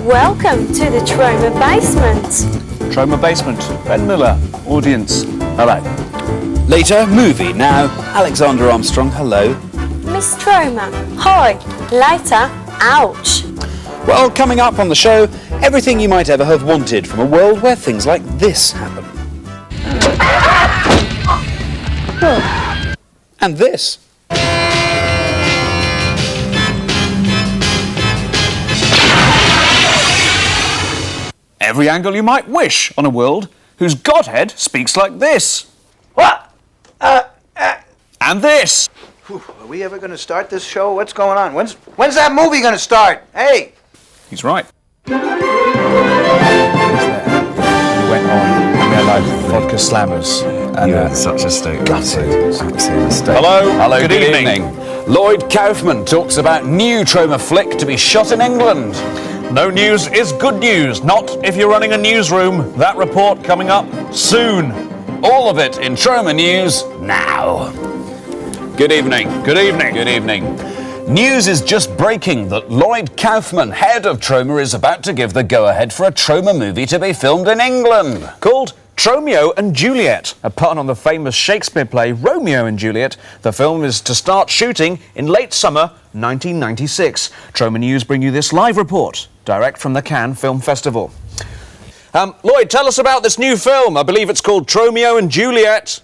Welcome to the Troma Basement. Troma Basement, Ben Miller, audience, hello. Later, movie. Now, Alexander Armstrong, hello. Miss Troma, hi. Later, ouch. Well, coming up on the show, everything you might ever have wanted from a world where things like this happen. And this. Every angle you might wish on a world whose godhead speaks like this. What? And this. Are we ever going to start this show? What's going on? When's that movie going to start? Hey! He's right. We went on and we had like vodka slammers. And You're in such a state. Gutted. Absolute state. Hello, Good evening. Lloyd Kaufman talks about new Troma flick to be shot in England. No news is good news, not if you're running a newsroom. That report coming up soon. All of it in Troma News now. Good evening. Good evening. Good evening. News is just breaking that Lloyd Kaufman, head of Troma, is about to give the go-ahead for a Troma movie to be filmed in England. Called Romeo and Juliet, a pun on the famous Shakespeare play Romeo and Juliet. The film is to start shooting in late summer 1996. Troma News bring you this live report, direct from the Cannes Film Festival. Lloyd, tell us about this new film. I believe it's called Romeo and Juliet.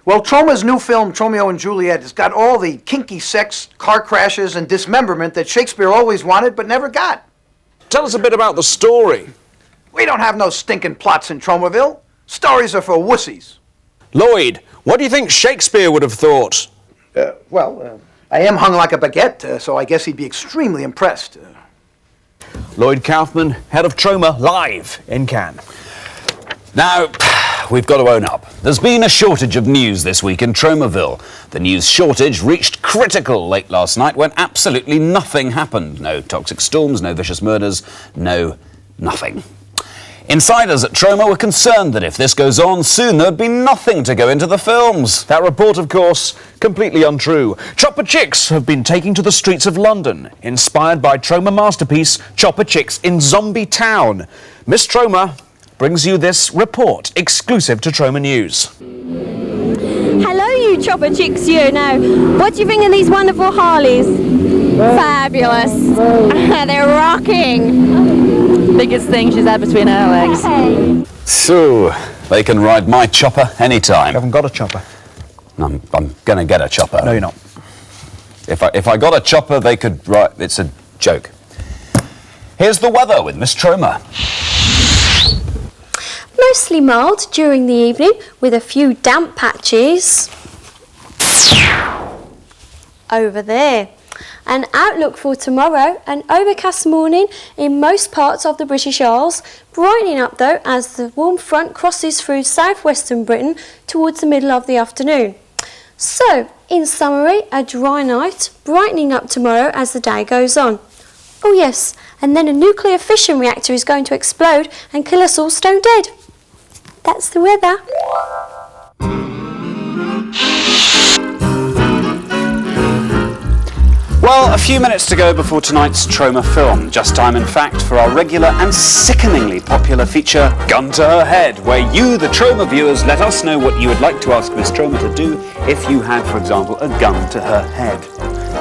Well, Troma's new film, Romeo and Juliet, has got all the kinky sex, car crashes, and dismemberment that Shakespeare always wanted but never got. Tell us a bit about the story. We don't have no stinking plots in Tromaville. Stories are for wussies. Lloyd, what do you think Shakespeare would have thought? I am hung like a baguette, so I guess he'd be extremely impressed. Lloyd Kaufman, head of Troma, live in Cannes. Now, we've got to own up. There's been a shortage of news this week in Tromaville. The news shortage reached critical late last night when absolutely nothing happened. No toxic storms, no vicious murders, no nothing. Insiders at Troma were concerned that if this goes on, soon there'd be nothing to go into the films. That report, of course, completely untrue. Chopper Chicks have been taking to the streets of London, inspired by Troma masterpiece Chopper Chicks in Zombie Town. Miss Troma brings you this report, exclusive to Troma News. Hello, you Chopper Chicks, you. Now, what do you think of these wonderful Harleys? Fabulous. They're rocking. Biggest thing she's had between her legs. Hey. So, they can ride my chopper anytime. I haven't got a chopper. I'm going to get a chopper. No, you're not. If I got a chopper, they could ride... It's a joke. Here's the weather with Miss Troma. Mostly mild during the evening with a few damp patches over there. An outlook for tomorrow, an overcast morning in most parts of the British Isles, brightening up though as the warm front crosses through southwestern Britain towards the middle of the afternoon. So, in summary, a dry night, brightening up tomorrow as the day goes on. Oh yes, and then a nuclear fission reactor is going to explode and kill us all stone dead. That's the weather. Well, a few minutes to go before tonight's Troma film. Just time, in fact, for our regular and sickeningly popular feature, Gun to Her Head, where you, the Troma viewers, let us know what you would like to ask Miss Troma to do if you had, for example, a gun to her head.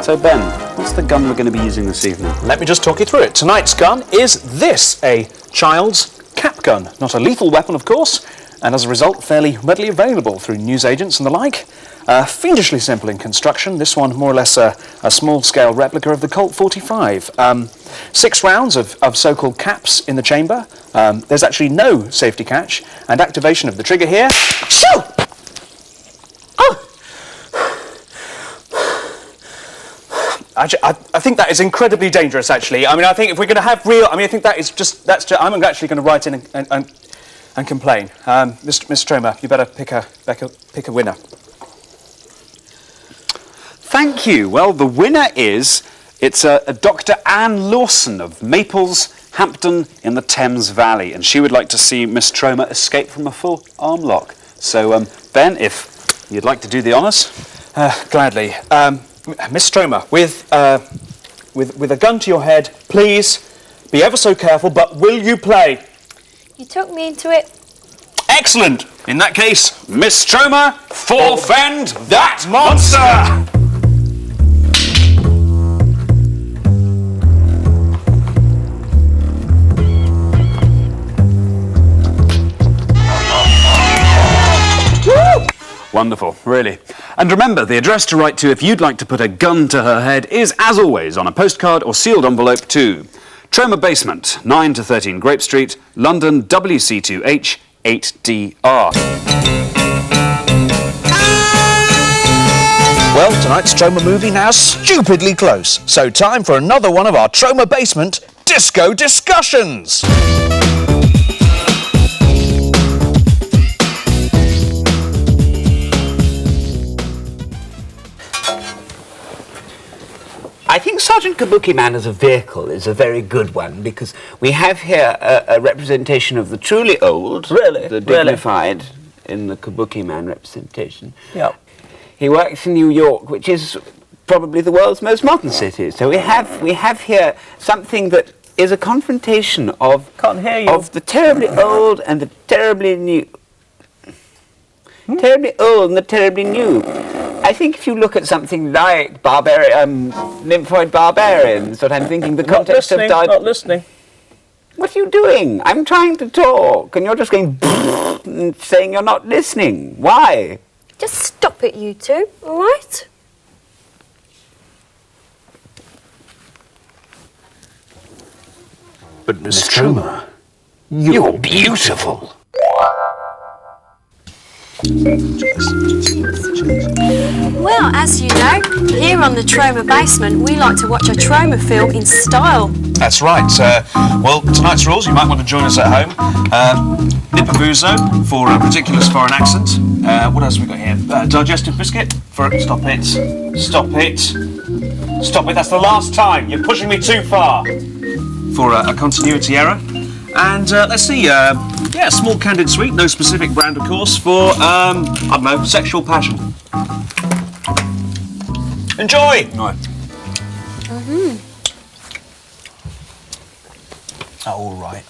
So, Ben, what's the gun we're going to be using this evening? Let me just talk you through it. Tonight's gun is this, a child's cap gun. Not a lethal weapon, of course, and as a result, fairly readily available through newsagents and the like. Fiendishly simple in construction. This one, more or less a small-scale replica of the Colt 45. 6 rounds of so-called caps in the chamber. There's actually no safety catch, and activation of the trigger here. Shoo! I think that is incredibly dangerous, actually. I mean, I think if we're going to have real... I mean, I think that is just... I'm actually going to write in and complain. Miss Troma, you better pick a winner. Thank you. Well, the winner is... It's a Dr. Anne Lawson of Maples, Hampton in the Thames Valley, and she would like to see Miss Troma escape from a full arm lock. So, Ben, if you'd like to do the honours. Gladly. Miss Troma, with a gun to your head, please be ever so careful, but will you play? You took me into it. Excellent! In that case, Miss Troma, forfend that monster! Wonderful, really. And remember, the address to write to if you'd like to put a gun to her head is, as always, on a postcard or sealed envelope to Troma Basement, 9 to 13 Grape Street, London, WC2H 8DR. Well, tonight's Troma movie now stupidly close, so time for another one of our Troma Basement Disco Discussions! I think Sergeant Kabuki Man as a vehicle is a very good one because we have here a representation of the truly old, the dignified in the Kabuki Man representation. Yep. He works in New York, which is probably the world's most modern city. So we have here something that is a confrontation of the terribly old and the terribly new. Terribly old and the terribly new. I think if you look at something like nymphoid barbarians, what I'm thinking, the context of... Not listening. What are you doing? I'm trying to talk, and you're just going and saying you're not listening. Why? Just stop it, you two, all right? But Miss Troma, you're beautiful. Well, as you know, here on the Troma Basement, we like to watch a Troma film in style. That's right. Well, tonight's rules, you might want to join us at home. Nipavuzo for a ridiculous foreign accent. What else have we got here? Digestive biscuit for... Stop it. Stop it. Stop it. That's the last time. You're pushing me too far. For a continuity error. And let's see, small candid sweet, no specific brand, of course, for, I don't know, sexual passion. Enjoy! Right. Oh, all right.